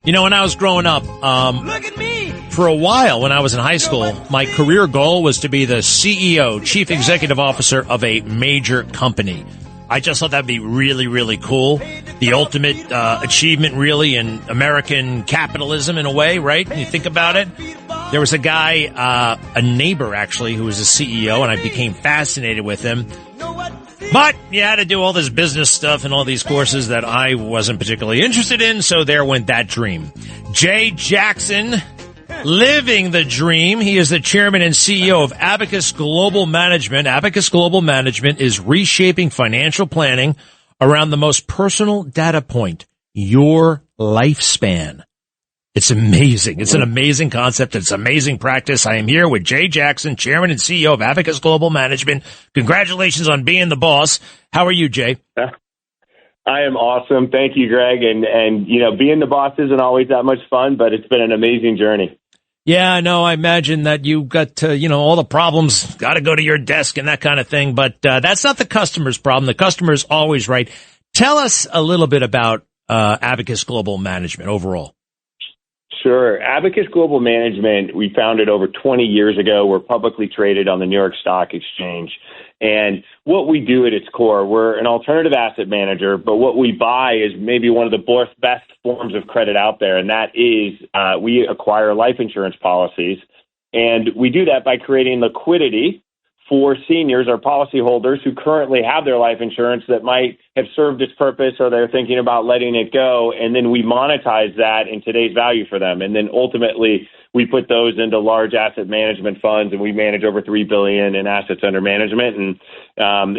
You know, when I was growing up, Look at me. for a while when I was in high school, my career goal was to be the CEO, Chief Executive Officer of a major company. I just thought that'd be really, really cool. The ultimate achievement, really, in American capitalism in a way, right? When you think about it. There was a guy, a neighbor actually, who was a CEO, and I became fascinated with him. But you had to do all this business stuff and all these courses that I wasn't particularly interested in, so there went that dream. Jay Jackson, living the dream. He is the chairman and CEO of Abacus Global Management. Abacus Global Management is reshaping financial planning around the most personal data point, your lifespan. It's amazing. It's an amazing concept. It's amazing practice. I am here with Jay Jackson, chairman and CEO of Abacus Global Management. Congratulations on being the boss. How are you, Jay? I am awesome. Thank you, Greg. And you know, being the boss isn't always that much fun, but it's been an amazing journey. Yeah, I know. I imagine that you got to, all the problems, got to go to your desk and that kind of thing. But that's not the customer's problem. The customer's always right. Tell us a little bit about Abacus Global Management overall. Sure. Abacus Global Management, we founded over 20 years ago. We're publicly traded on the New York Stock Exchange. And what we do at its core, we're an alternative asset manager, but what we buy is maybe one of the best forms of credit out there, and that is we acquire life insurance policies. And we do that by creating liquidity for seniors or policyholders who currently have their life insurance that might have served its purpose or they're thinking about letting it go. And then we monetize that in today's value for them. And then ultimately we put those into large asset management funds, and we manage over $3 billion in assets under management. And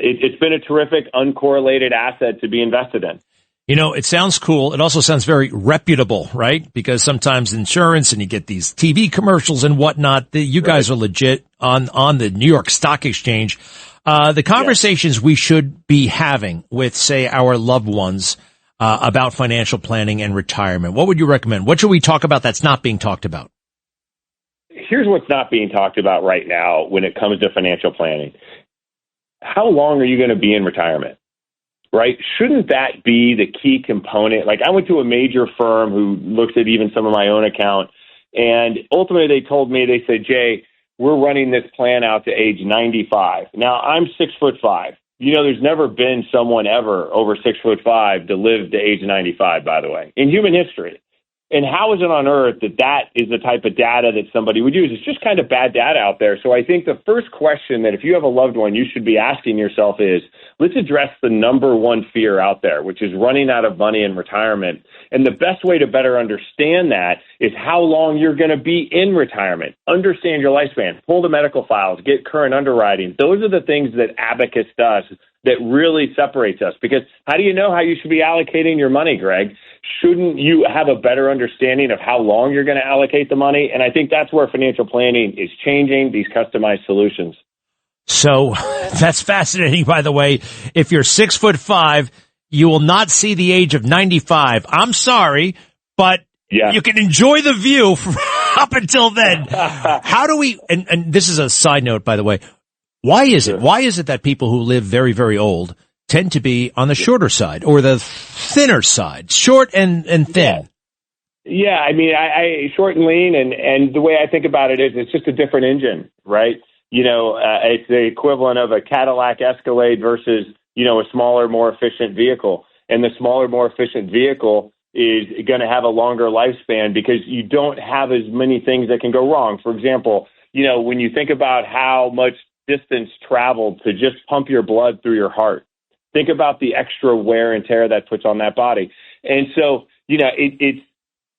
it's been a terrific uncorrelated asset to be invested in. You know, it sounds cool. It also sounds very reputable, right? Because sometimes insurance and you get these TV commercials and whatnot. You guys are legit on the New York Stock Exchange. The conversations we should be having with, say, our loved ones about financial planning and retirement. What would you recommend? What should we talk about that's not being talked about? Here's what's not being talked about right now when it comes to financial planning. How long are you going to be in retirement? Right? Shouldn't that be the key component? Like, I went to a major firm who looks at even some of my own account, and ultimately they told me, they said, Jay, we're running this plan out to age 95. Now, I'm 6'5". You know, there's never been someone ever over 6'5" to live to age 95, by the way, in human history. And how is it on earth that that is the type of data that somebody would use? It's just kind of bad data out there. So I think the first question that if you have a loved one, you should be asking yourself is, let's address the number one fear out there, which is running out of money in retirement. And the best way to better understand that is how long you're going to be in retirement. Understand your lifespan. Pull the medical files. Get current underwriting. Those are the things that Abacus does that really separates us. Because how do you know how you should be allocating your money, Greg? Shouldn't you have a better understanding of how long you're going to allocate the money? And I think that's where financial planning is changing, these customized solutions. So that's fascinating, by the way. If you're 6'5", you will not see the age of 95. I'm sorry, but you can enjoy the view up until then. How do we, and this is a side note, by the way, why is it that people who live very, very old tend to be on the shorter side or the thinner side, short and thin? Yeah, I mean, I short and lean, and the way I think about it is it's just a different engine, right? You know, it's the equivalent of a Cadillac Escalade versus, you know, a smaller, more efficient vehicle. And the smaller, more efficient vehicle is going to have a longer lifespan because you don't have as many things that can go wrong. For example, you know, when you think about how much distance traveled to just pump your blood through your heart, think about the extra wear and tear that puts on that body. And so, you know, it's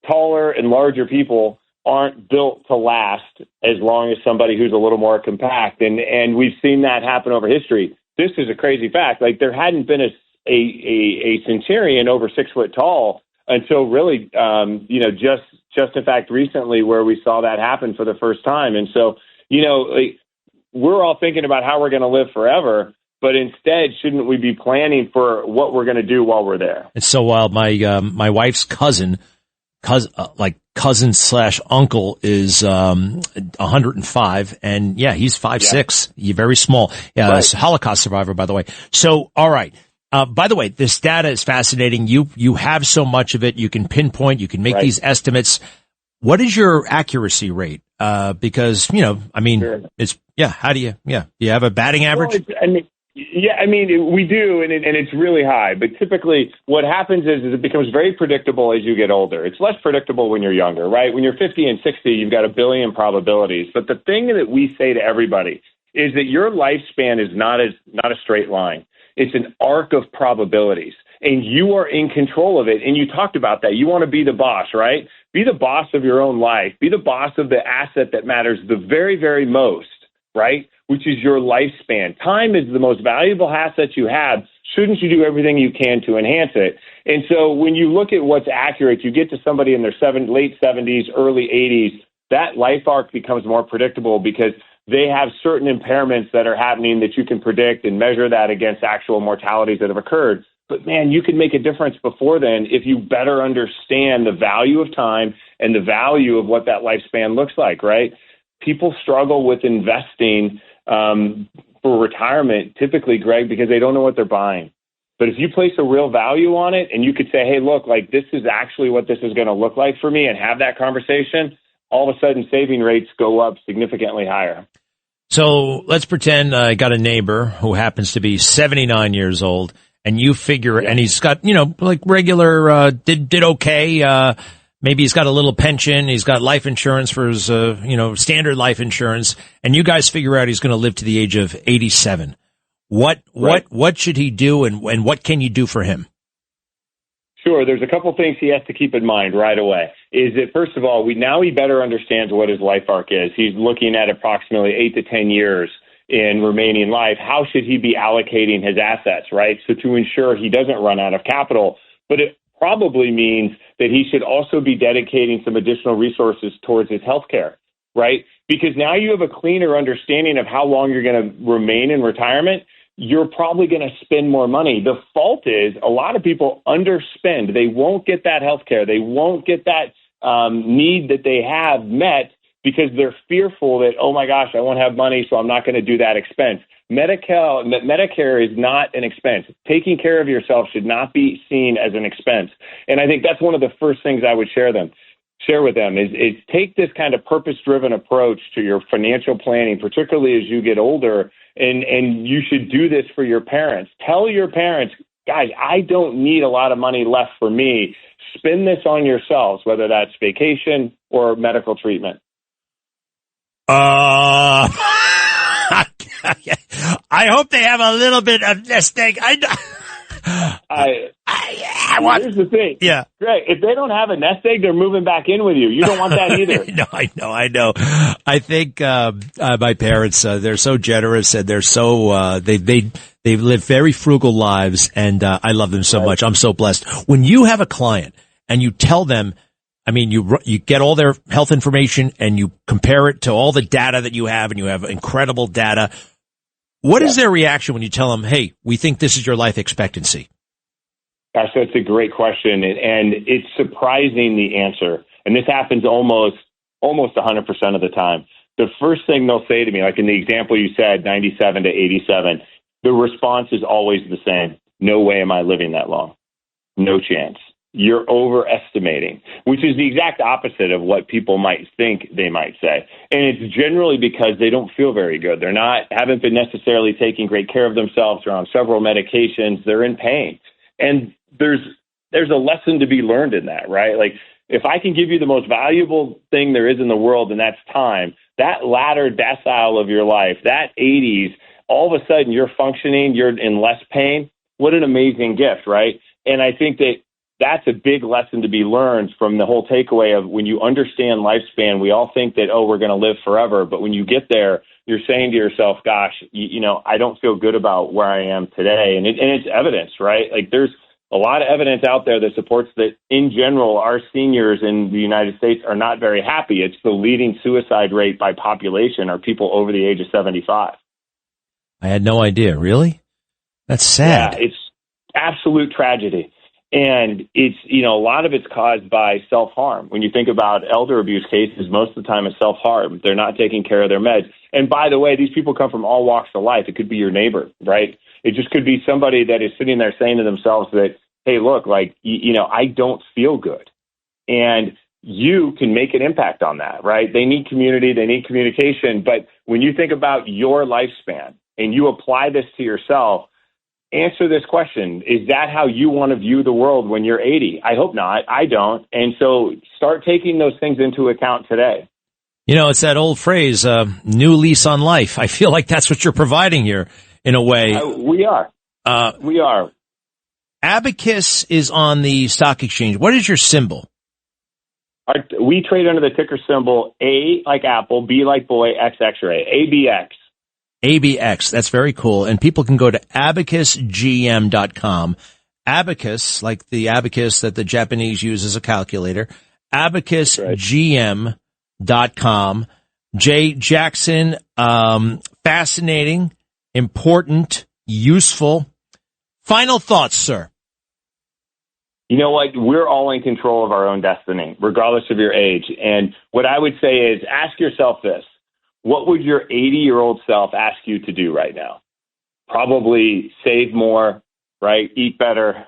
taller and larger people aren't built to last as long as somebody who's a little more compact. And we've seen that happen over history. This is a crazy fact. Like, there hadn't been a centurion over 6 foot tall until really, you know, just in fact recently where we saw that happen for the first time. And so, you know, like, we're all thinking about how we're going to live forever, but instead, shouldn't we be planning for what we're going to do while we're there? It's so wild. My wife's cousin slash uncle is 105, and he's 5'6". You're very small. He's a Holocaust survivor, by the way. So, all right, By the way, this data is fascinating. You have so much of it. You can pinpoint. You can make these estimates. What is your accuracy rate? Because Sure. How do you? Yeah, do you have a batting average? Well, we do, and it's really high. But typically, what happens is it becomes very predictable as you get older. It's less predictable when you're younger, right? When you're 50 and 60, you've got a billion probabilities. But the thing that we say to everybody is that your lifespan is not a straight line. It's an arc of probabilities, and you are in control of it. And you talked about that. You want to be the boss, right? Be the boss of your own life. Be the boss of the asset that matters the very, very most, right? Which is your lifespan. Time is the most valuable asset you have. Shouldn't you do everything you can to enhance it? And so when you look at what's accurate, you get to somebody in their late 70s, early 80s, that life arc becomes more predictable because they have certain impairments that are happening that you can predict and measure that against actual mortalities that have occurred. But man, you can make a difference before then if you better understand the value of time and the value of what that lifespan looks like, right? People struggle with investing for retirement, typically, Greg, because they don't know what they're buying. But if you place a real value on it and you could say, hey, look, like this is actually what this is going to look like for me and have that conversation, all of a sudden saving rates go up significantly higher. So let's pretend I got a neighbor who happens to be 79 years old, and you figure, and he's got, like regular, did okay. Maybe he's got a little pension. He's got life insurance for his, standard life insurance. And you guys figure out he's going to live to the age of 87. What should he do, and what can you do for him? Sure. There's a couple things he has to keep in mind right away. Is that, first of all, he better understands what his life arc is. He's looking at approximately 8 to 10 years in remaining life. How should he be allocating his assets, right? So to ensure he doesn't run out of capital. But it probably means that he should also be dedicating some additional resources towards his health care, right? Because now you have a cleaner understanding of how long you're going to remain in retirement. You're probably going to spend more money. The fault is a lot of people underspend. They won't get that health care. They won't get that need that they have met because they're fearful that, oh my gosh, I won't have money, so I'm not going to do that expense. Medicare is not an expense. Taking care of yourself should not be seen as an expense. And I think that's one of the first things I would share with them is take this kind of purpose-driven approach to your financial planning, particularly as you get older, and you should do this for your parents. Tell your parents, guys, I don't need a lot of money left for me. Spend this on yourselves, whether that's vacation or medical treatment. I hope they have a little bit of nest egg. Here's the thing. Yeah. Greg, if they don't have a nest egg, they're moving back in with you. You don't want that either. No, I know. I think my parents, they're so generous and they're so they live very frugal lives, and I love them so much. I'm so blessed. When you have a client and you tell them, I mean, you get all their health information and you compare it to all the data that you have, and you have incredible data. What is their reaction when you tell them, hey, we think this is your life expectancy? Gosh, that's a great question. And it's surprising, the answer. And this happens almost 100% of the time. The first thing they'll say to me, like in the example you said, 97 to 87, the response is always the same. No way am I living that long. No chance. You're overestimating, which is the exact opposite of what people might think they might say. And it's generally because they don't feel very good. Haven't been necessarily taking great care of themselves. They're on several medications. They're in pain. And there's a lesson to be learned in that, right? Like, if I can give you the most valuable thing there is in the world, and that's time, that latter decile of your life, that 80s, all of a sudden you're functioning, you're in less pain. What an amazing gift, right? And I think that's a big lesson to be learned from the whole takeaway of when you understand lifespan. We all think that, we're going to live forever. But when you get there, you're saying to yourself, gosh, I don't feel good about where I am today. And it's evidence, right? Like, there's a lot of evidence out there that supports that in general, our seniors in the United States are not very happy. It's the leading suicide rate by population are people over the age of 75. I had no idea. Really? That's sad. Yeah, it's absolute tragedy. And it's, a lot of it's caused by self-harm. When you think about elder abuse cases, most of the time it's self-harm. They're not taking care of their meds. And by the way, these people come from all walks of life. It could be your neighbor, right? It just could be somebody that is sitting there saying to themselves that, hey, look, like, I don't feel good. And you can make an impact on that, right? They need community, they need communication. But when you think about your lifespan and you apply this to yourself, answer this question. Is that how you want to view the world when you're 80? I hope not. I don't. And so start taking those things into account today. It's that old phrase, new lease on life. I feel like that's what you're providing here in a way. We are. We are. Abacus is on the stock exchange. What is your symbol? We trade under the ticker symbol A like Apple, B like boy, X X-ray, ABX. ABX. That's very cool. And people can go to abacusgm.com. Abacus, like the abacus that the Japanese use as a calculator. Abacusgm.com. Jay Jackson, fascinating, important, useful. Final thoughts, sir. You know what? We're all in control of our own destiny, regardless of your age. And what I would say is ask yourself this. What would your 80-year-old self ask you to do right now? Probably save more, right? Eat better,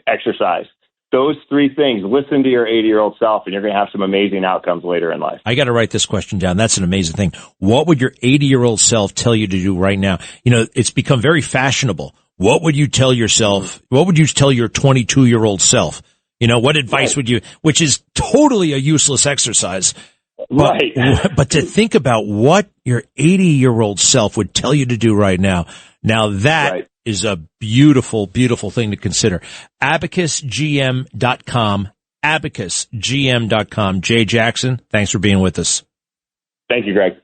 exercise. Those three things. Listen to your 80-year-old self, and you're going to have some amazing outcomes later in life. I got to write this question down. That's an amazing thing. What would your 80-year-old self tell you to do right now? It's become very fashionable. What would you tell yourself? What would you tell your 22-year-old self? What advice would you, which is totally a useless exercise. Right. But to think about what your 80-year-old self would tell you to do right now. Now that is a beautiful, beautiful thing to consider. Abacusgm.com. Abacusgm.com. Jay Jackson, thanks for being with us. Thank you, Greg.